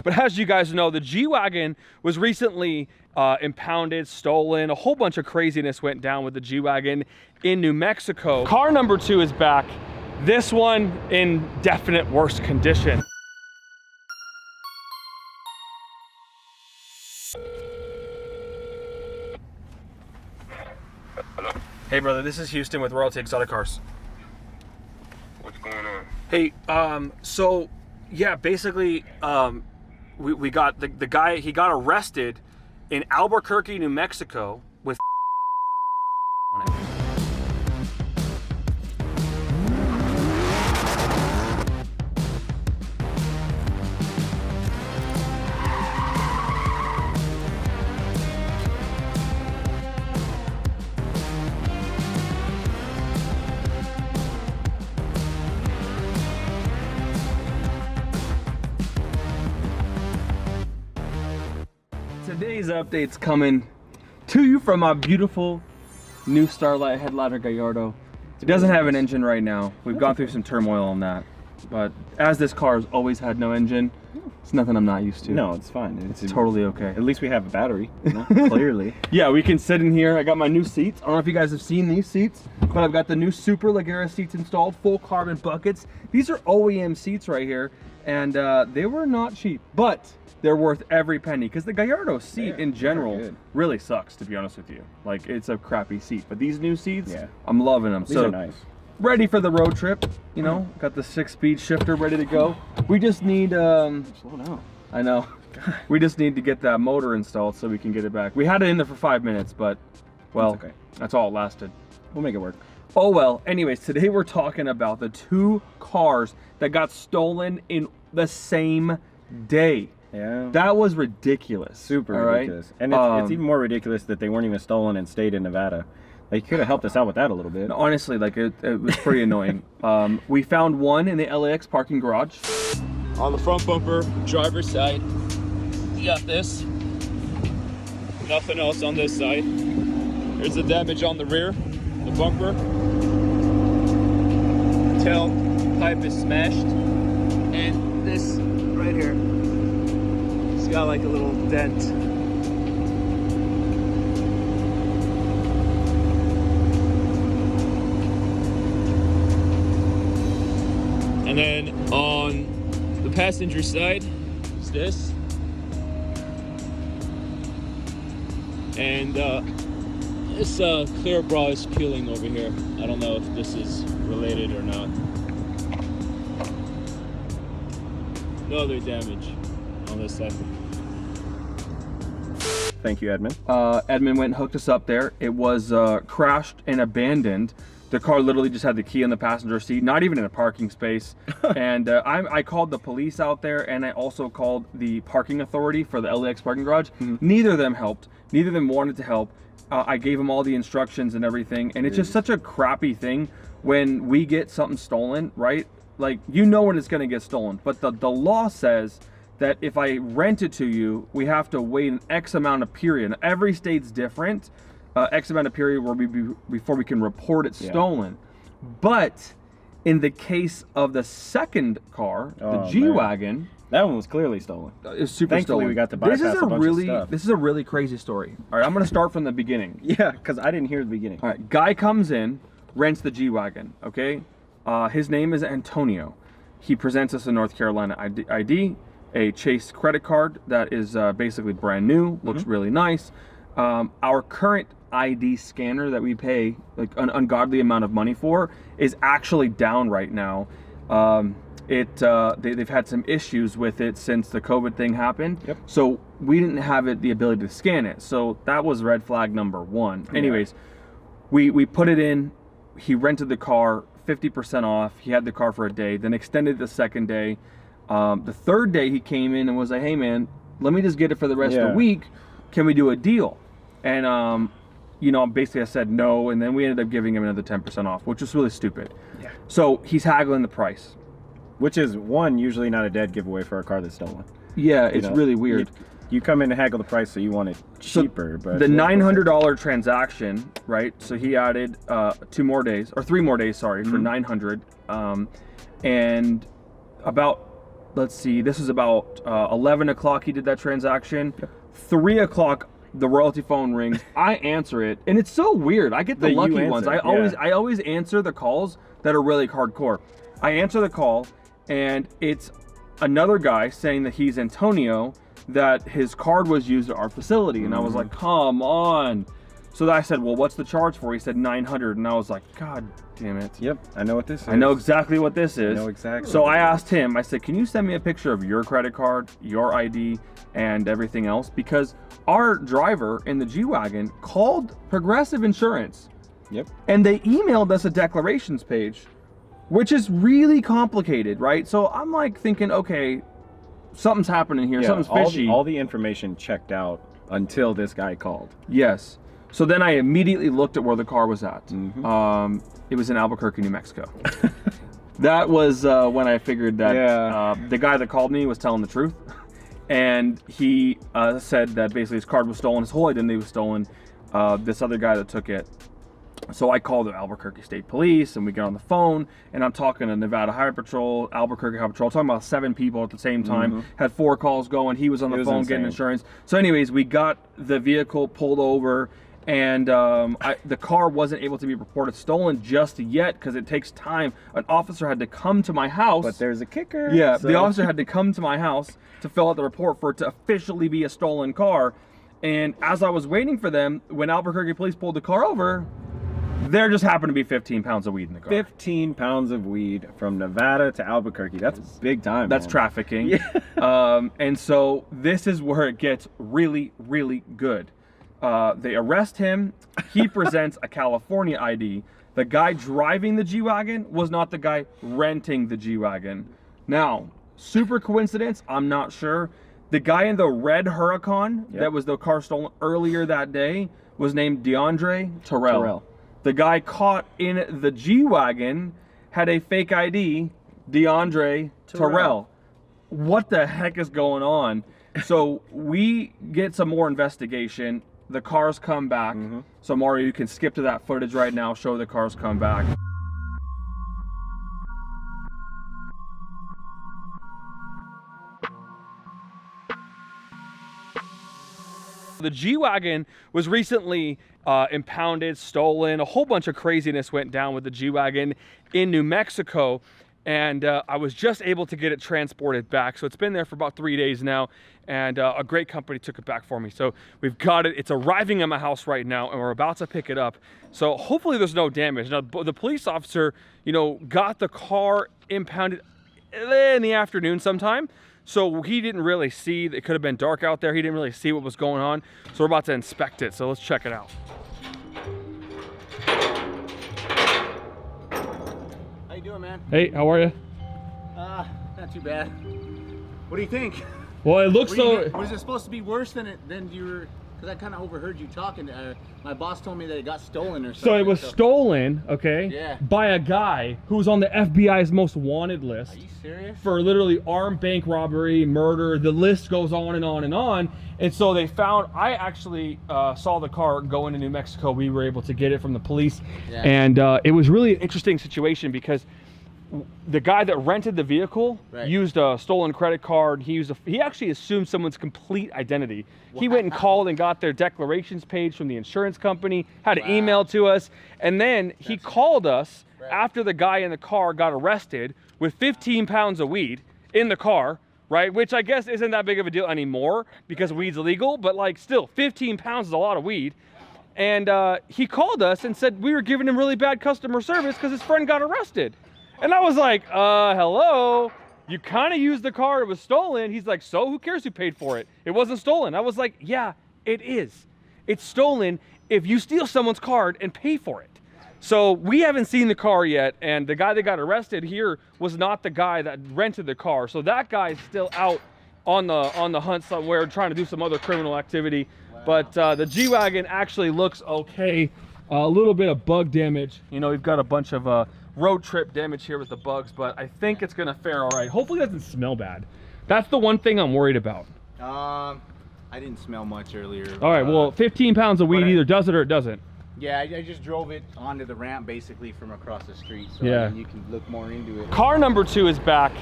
But as you guys know, the G-Wagen was recently impounded, stolen. A whole bunch of craziness went down with the G-Wagen in New Mexico. Car number 2 is back. This one in definite worse condition. Hello? Hey brother, this is Houston with Royalty Exotic Cars. What's going on? Hey, so yeah, basically, we got the guy, he got arrested in Albuquerque, New Mexico with on it. Today's update's coming to you from my beautiful new Starlight Headliner Gallardo. It doesn't have an engine right now. We've gone through some turmoil on that. But as this car has always had no engine, it's nothing I'm not used to. No, it's fine. It's totally okay. At least we have a battery, you know? Clearly. Yeah, we can sit in here. I got my new seats. I don't know if you guys have seen these seats, but I've got the new Super Ligera seats installed, full carbon buckets. These are OEM seats right here, and they were not cheap, but they're worth every penny because the Gallardo seat in general really sucks, to be honest with you. Like, it's a crappy seat, but these new seats, I'm loving them. These are nice. Ready for the road trip, you know, got the 6-speed shifter ready to go. We just need, slow down. I know. God. We just need to get that motor installed so we can get it back. We had it in there for 5 minutes, but, well, that's all it lasted. We'll make it work. Oh well, anyways, today we're talking about the 2 cars that got stolen in the same day. Yeah. That was ridiculous. Super ridiculous. And it's even more ridiculous that they weren't even stolen and stayed in Nevada. They could have helped us out with that a little bit. Honestly, like, it was pretty annoying. We found one in the LAX parking garage. On the front bumper, driver's side, you got this. Nothing else on this side. There's the damage on the rear, the bumper. The tailpipe is smashed. And this right here, it's got like a little dent. And then on the passenger side is this. And this clear bra is peeling over here. I don't know if this is related or not. No other damage on this side. Thank you, Edmund. Edmund went and hooked us up there. It was crashed and abandoned. The car literally just had the key in the passenger seat, not even in a parking space. And I called the police out there, and I also called the parking authority for the LAX parking garage. Neither of them helped. Neither of them wanted to help. I gave them all the instructions and everything. And it's just such a crappy thing when we get something stolen, right? Like, you know when it's gonna get stolen. But the law says that if I rent it to you, we have to wait an X amount of period. Every state's different. X amount of period before we can report it stolen. But in the case of the second car, the G-Wagen, that one was clearly stolen. It's super Thankfully, stolen. we got to bypass a bunch of stuff. This is a really crazy story. All right, I'm gonna start from the beginning. Yeah, because I didn't hear the beginning. All right, guy comes in, rents the G-Wagen, okay? His name is Antonio. He presents us a North Carolina ID, a Chase credit card that is basically brand new, looks really nice. Our current ID scanner that we pay like an ungodly amount of money for is actually down right now. They've had some issues with it since the COVID thing happened. So we didn't have the ability to scan it. So that was red flag number 1. Anyways, we put it in. He rented the car 50% off. He had the car for a day, then extended the second day. The third day he came in and was like, hey man, let me just get it for the rest of the week. Can we do a deal? And you know, basically I said no, and then we ended up giving him another 10% off, which was really stupid. So he's haggling the price. Which is, one, usually not a dead giveaway for a car that's stolen. Yeah, it's really weird. You come in to haggle the price, so you want it cheaper. So but the $900 transaction, right? So he added 3 more days, sorry, for $900, and about let's see, this was about 11 o'clock he did that transaction. 3 o'clock, the royalty phone rings. I answer it, and it's so weird. I get the lucky ones. I always answer the calls that are really hardcore. I answer the call, and it's another guy saying that he's Antonio, that his card was used at our facility, and I was like, come on. So I said, well, what's the charge for? He said 900, and I was like, God damn it. Yep, I know what this is. I know exactly what this is. I know exactly. So I asked him, I said, can you send me a picture of your credit card, your ID, and everything else? Because our driver in the G-Wagon called Progressive Insurance. Yep. And they emailed us a declarations page, which is really complicated, right? So I'm like thinking, okay, something's happening here, something's fishy. All the information checked out until this guy called. Yes. So then I immediately looked at where the car was at. It was in Albuquerque, New Mexico. That was when I figured that the guy that called me was telling the truth. And he said that basically his card was stolen, his whole identity was stolen. This other guy that took it. So I called the Albuquerque State Police, and we get on the phone, and I'm talking to Nevada Highway Patrol, Albuquerque Highway Patrol, talking about 7 people at the same time, had 4 calls going, he was on the phone getting insurance. So anyways, we got the vehicle pulled over, and the car wasn't able to be reported stolen just yet because it takes time. An officer had to come to my house. But there's a kicker. Yeah, so the officer had to come to my house to fill out the report for it to officially be a stolen car. And as I was waiting for them, when Albuquerque police pulled the car over, there just happened to be 15 pounds of weed in the car. 15 pounds of weed from Nevada to Albuquerque. That's big time. That's trafficking. Yeah. And so this is where it gets really, really good. They arrest him. He presents a California ID. The guy driving the G-Wagon was not the guy renting the G-Wagon. Now, super coincidence, I'm not sure. The guy in the red Huracan that was the car stolen earlier that day was named DeAndre Terrell. The guy caught in the G-Wagon had a fake ID, DeAndre Terrell. What the heck is going on? So we get some more investigation. The cars come back. So Mario, you can skip to that footage right now, show the cars come back. The G-Wagon was recently impounded, stolen. A whole bunch of craziness went down with the G-Wagon in New Mexico. And I was just able to get it transported back. So it's been there for about 3 days now. And a great company took it back for me. So we've got it. It's arriving at my house right now, and we're about to pick it up. So hopefully there's no damage. Now, the police officer, you know, got the car impounded in the afternoon sometime. So he didn't really see, it could have been dark out there. He didn't really see what was going on. So we're about to inspect it. So let's check it out. How you doing, man? Hey, how are you? Not too bad. What do you think? Well, it looks so... Was it supposed to be worse than you were? Because I kind of overheard you talking. My boss told me that it got stolen or something. So it was stolen, okay? Yeah. By a guy who was on the FBI's most wanted list. Are you serious? For literally armed bank robbery, murder, the list goes on and on and on. And so they found, I actually saw the car go into New Mexico. We were able to get it from the police. Yeah. And it was really an interesting situation because the guy that rented the vehicle used a stolen credit card. He actually assumed someone's complete identity. He went and called and got their declarations page from the insurance company, had an email to us, and then he called us after the guy in the car got arrested with 15 pounds of weed in the car, right? Which I guess isn't that big of a deal anymore because weed's illegal, but like still 15 pounds is a lot of weed. And he called us and said we were giving him really bad customer service because his friend got arrested. And I was like, hello, you kind of used the car, it was stolen. He's like, so who cares who paid for it? It wasn't stolen. I was like, yeah, it is. It's stolen if you steal someone's card and pay for it. So we haven't seen the car yet, and the guy that got arrested here was not the guy that rented the car. So that guy's still out on the hunt somewhere trying to do some other criminal activity. But the G-Wagon actually looks okay. A little bit of bug damage. You know, we've got a bunch of road trip damage here with the bugs, but I think it's gonna fare all right. Hopefully it doesn't smell bad. That's the one thing I'm worried about. I didn't smell much earlier. All right, well, 15 pounds of weed either does it or it doesn't. Yeah, I just drove it onto the ramp basically from across the street, so yeah. I mean, you can look more into it. Car number 2 is back.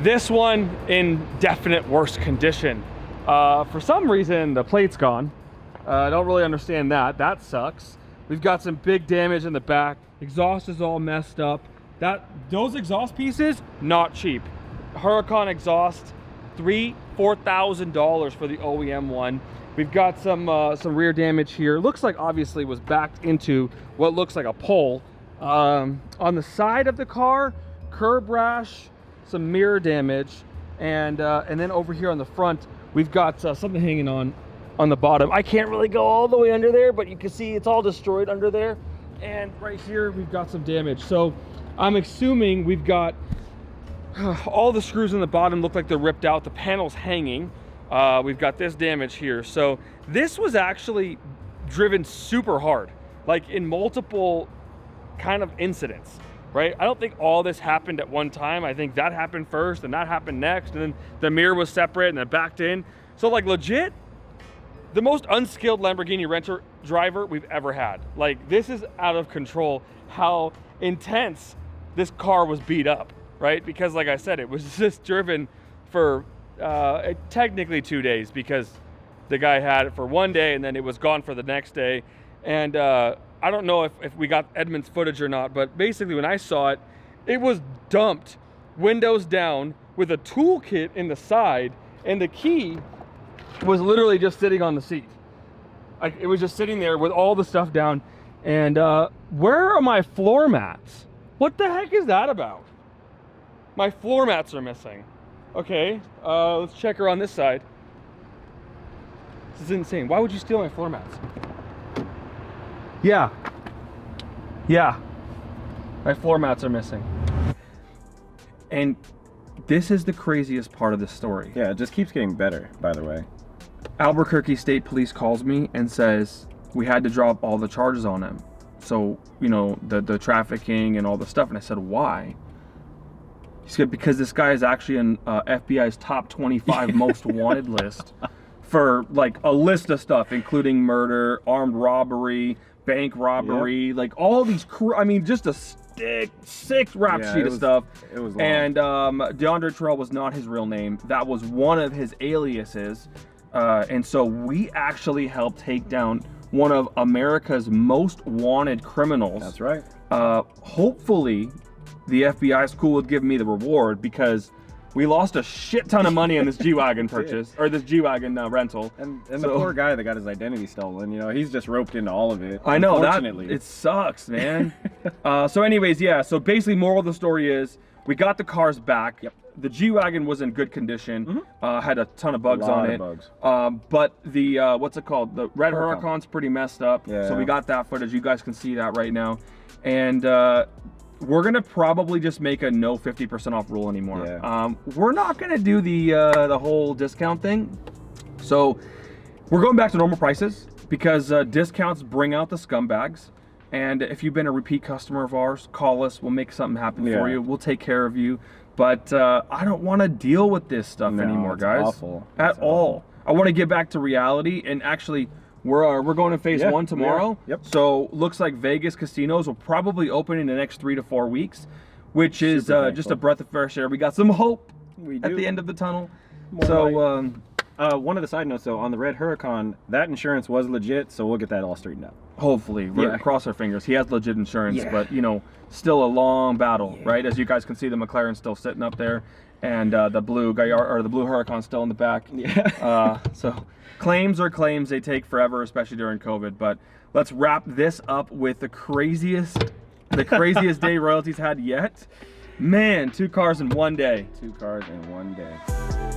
This one in definite worse condition. For some reason, the plate's gone. I don't really understand that. That sucks. We've got some big damage in the back. Exhaust is all messed up. Those exhaust pieces, not cheap. Huracan exhaust, $4,000 for the OEM one. We've got some rear damage here. Looks like obviously was backed into what looks like a pole. On the side of the car, curb rash, some mirror damage, and then over here on the front, we've got something hanging on the bottom. I can't really go all the way under there, but you can see it's all destroyed under there. And right here, we've got some damage. So I'm assuming we've got all the screws in the bottom look like they're ripped out. The panel's hanging. We've got this damage here. So this was actually driven super hard, like in multiple kind of incidents, right? I don't think all this happened at one time. I think that happened first and that happened next, and then the mirror was separate and then backed in. So like legit, the most unskilled Lamborghini renter driver we've ever had. Like this is out of control how intense this car was beat up, right? Because like I said, it was just driven for technically 2 days, because the guy had it for 1 day and then it was gone for the next day. And I don't know if we got Edmund's footage or not, but basically when I saw it, it was dumped, windows down, with a toolkit in the side, and the key was literally just sitting on the seat. Like it was just sitting there with all the stuff down. And where are my floor mats? What the heck is that about? My floor mats are missing. Okay, let's check around this side. This is insane. Why would you steal my floor mats? Yeah, my floor mats are missing. And this is the craziest part of this story. Yeah, it just keeps getting better, by the way. Albuquerque State Police calls me and says we had to drop all the charges on him. So, you know, the trafficking and all the stuff. And I said, why? He said, because this guy is actually in FBI's top 25 most wanted list for like a list of stuff, including murder, armed robbery, bank robbery, like all these, I mean, just a sick rap sheet of stuff. It was long. And DeAndre Terrell was not his real name. That was one of his aliases. And so we actually helped take down one of America's most wanted criminals. That's right. Hopefully the FBI is cool with giving me the reward, because we lost a shit ton of money on this G-Wagen purchase, or this G-Wagen rental. And the poor guy that got his identity stolen, you know, he's just roped into all of it. I know, that unfortunately. it sucks, man. So anyways, yeah, so basically moral of the story is we got the cars back. Yep. The G-Wagen was in good condition, had a ton of bugs on it. Bugs. But the, what's it called? The red Huracan's pretty messed up. Yeah. So we got that footage. You guys can see that right now. And we're gonna probably just make a no 50% off rule anymore. Yeah. We're not gonna do the whole discount thing. So we're going back to normal prices, because discounts bring out the scumbags. And if you've been a repeat customer of ours, call us. We'll make something happen for you. We'll take care of you. But I don't want to deal with this stuff anymore, guys. Awful. At all. I want to get back to reality. And actually, we're going to phase 1 tomorrow. Yep. So looks like Vegas casinos will probably open in the next 3 to 4 weeks, which is just a breath of fresh air. We got some hope at the end of the tunnel. One of the side notes though, on the red Huracan, that insurance was legit, so we'll get that all straightened out. Hopefully, we're cross our fingers. He has legit insurance, but you know, still a long battle, right? As you guys can see, the McLaren's still sitting up there, and the blue Huracan's still in the back. Yeah. So claims are claims. They take forever, especially during COVID. But let's wrap this up with the craziest day royalties had yet. Man, 2 cars in 1 day. 2 cars in 1 day.